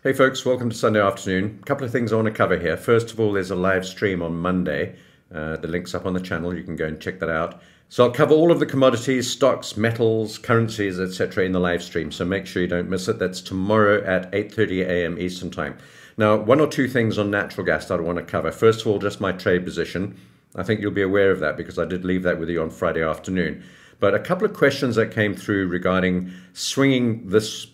Hey folks, welcome to Sunday afternoon. A couple of things I want to cover here. First of all, there's a live stream on Monday. The link's up on the channel. You can go and check that out. So I'll cover all of the commodities, stocks, metals, currencies, etc. in the live stream. So make sure you don't miss it. That's tomorrow at 8:30 a.m. Eastern Time. Now, one or two things on natural gas that I want to cover. First of all, just my trade position. I think you'll be aware of that because I did leave that with you on Friday afternoon. But a couple of questions that came through regarding swinging this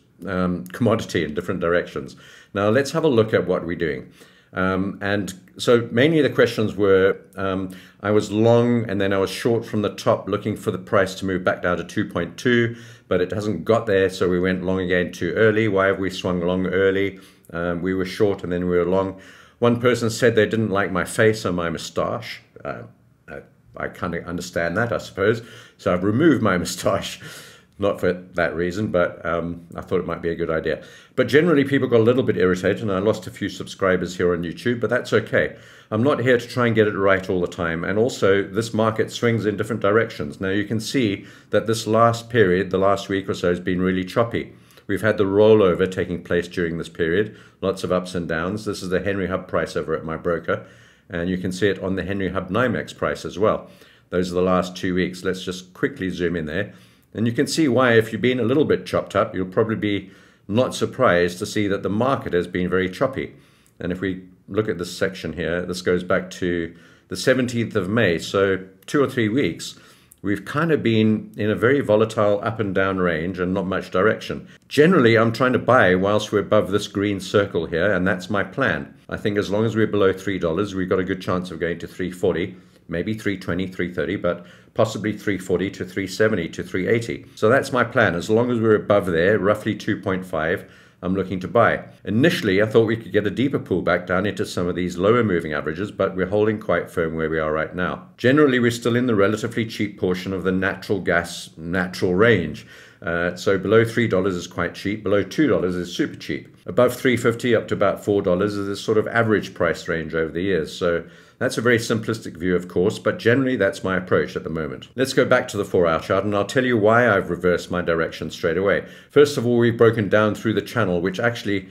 commodity in different directions. Now let's have a look at what we're doing. And so mainly the questions were, I was long and then I was short from the top looking for the price to move back down to 2.2, but it hasn't got there, so we went long again too early. Why have we swung long early? We were short and then we were long. One person said they didn't like my face or my moustache. I kind of understand that, I suppose. So I've removed my moustache. Not for that reason, but I thought it might be a good idea. But generally, people got a little bit irritated, and I lost a few subscribers here on YouTube, but that's okay. I'm not here to try and get it right all the time. And also, this market swings in different directions. Now, you can see that this last period, the last week or so, has been really choppy. We've had the rollover taking place during this period, lots of ups and downs. This is the Henry Hub price over at my broker, and you can see it on the Henry Hub NYMEX price as well. Those are the last 2 weeks. Let's just quickly zoom in there. And you can see why, if you've been a little bit chopped up, you'll probably be not surprised to see that the market has been very choppy. And if we look at this section here, this goes back to the 17th of May. So 2 or 3 weeks, we've kind of been in a very volatile up and down range and not much direction. Generally, I'm trying to buy whilst we're above this green circle here, and that's my plan. I think as long as we're below $3, we've got a good chance of going to 340. Maybe 320, 330, but possibly 340 to 370 to 380. So that's my plan. As long as we're above there, roughly 2.5, I'm looking to buy. Initially, I thought we could get a deeper pullback down into some of these lower moving averages, but we're holding quite firm where we are right now. Generally, we're still in the relatively cheap portion of the natural gas natural range. So below $3 is quite cheap, below $2 is super cheap. Above $3.50 up to about $4 is this sort of average price range over the years. So that's a very simplistic view, of course, but generally that's my approach at the moment. Let's go back to the 4-hour chart and I'll tell you why I've reversed my direction straight away. First of all, we've broken down through the channel, which actually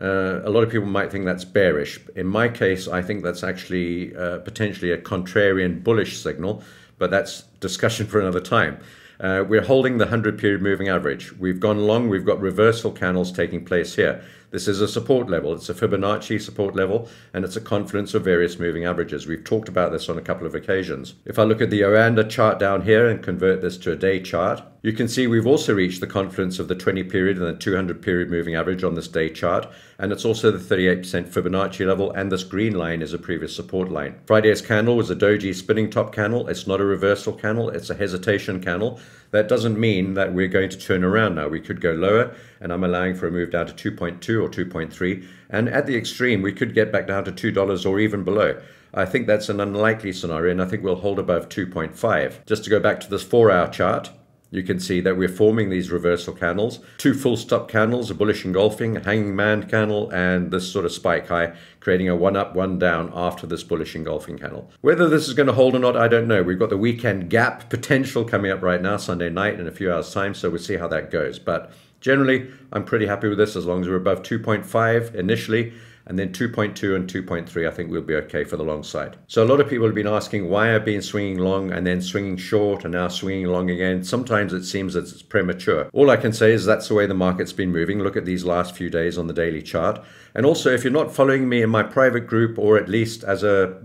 a lot of people might think that's bearish. In my case, I think that's actually potentially a contrarian bullish signal, but that's discussion for another time. We're holding the 100-period moving average. We've gone long, we've got reversal candles taking place here. This is a support level. It's a Fibonacci support level, and it's a confluence of various moving averages. We've talked about this on a couple of occasions. If I look at the Oranda chart down here and convert this to a day chart, you can see we've also reached the confluence of the 20-period and the 200-period moving average on this day chart, and it's also the 38% Fibonacci level, and this green line is a previous support line. Friday's candle was a doji spinning top candle. It's not a reversal candle, it's a hesitation candle. That doesn't mean that we're going to turn around now. We could go lower, and I'm allowing for a move down to 2.2 or 2.3, and at the extreme, we could get back down to $2 or even below. I think that's an unlikely scenario, and I think we'll hold above 2.5. Just to go back to this 4-hour chart, you can see that we're forming these reversal candles, 2 full stop candles, a bullish engulfing, a hanging man candle, and this sort of spike high, creating a one up, one down after this bullish engulfing candle. Whether this is going to hold or not, I don't know. We've got the weekend gap potential coming up right now, Sunday night in a few hours time, so we'll see how that goes. But generally, I'm pretty happy with this as long as we're above 2.5 initially, and then 2.2 and 2.3, I think we'll be okay for the long side. So a lot of people have been asking why I've been swinging long and then swinging short and now swinging long again. Sometimes it seems that it's premature. All I can say is that's the way the market's been moving. Look at these last few days on the daily chart. And also, if you're not following me in my private group, or at least as a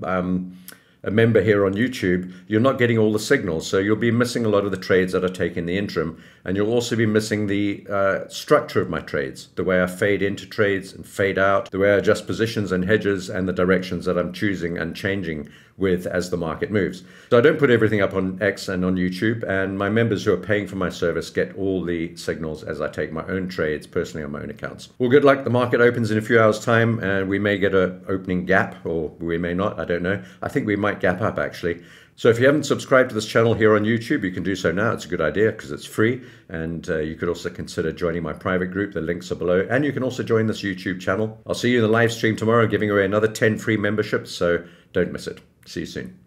member here on YouTube, you're not getting all the signals. So you'll be missing a lot of the trades that I take in the interim. And you'll also be missing the structure of my trades, the way I fade into trades and fade out, the way I adjust positions and hedges, and the directions that I'm choosing and changing with as the market moves. So I don't put everything up on X and on YouTube, and my members who are paying for my service get all the signals as I take my own trades personally on my own accounts. Well, good luck. The market opens in a few hours time, and we may get an opening gap, or we may not. I don't know. I think we might gap up actually. So if you haven't subscribed to this channel here on YouTube, you can do so now. It's a good idea because it's free, and you could also consider joining my private group. The links are below, and you can also join this YouTube channel. I'll see you in the live stream tomorrow, giving away another 10 free memberships, so don't miss it. See you soon.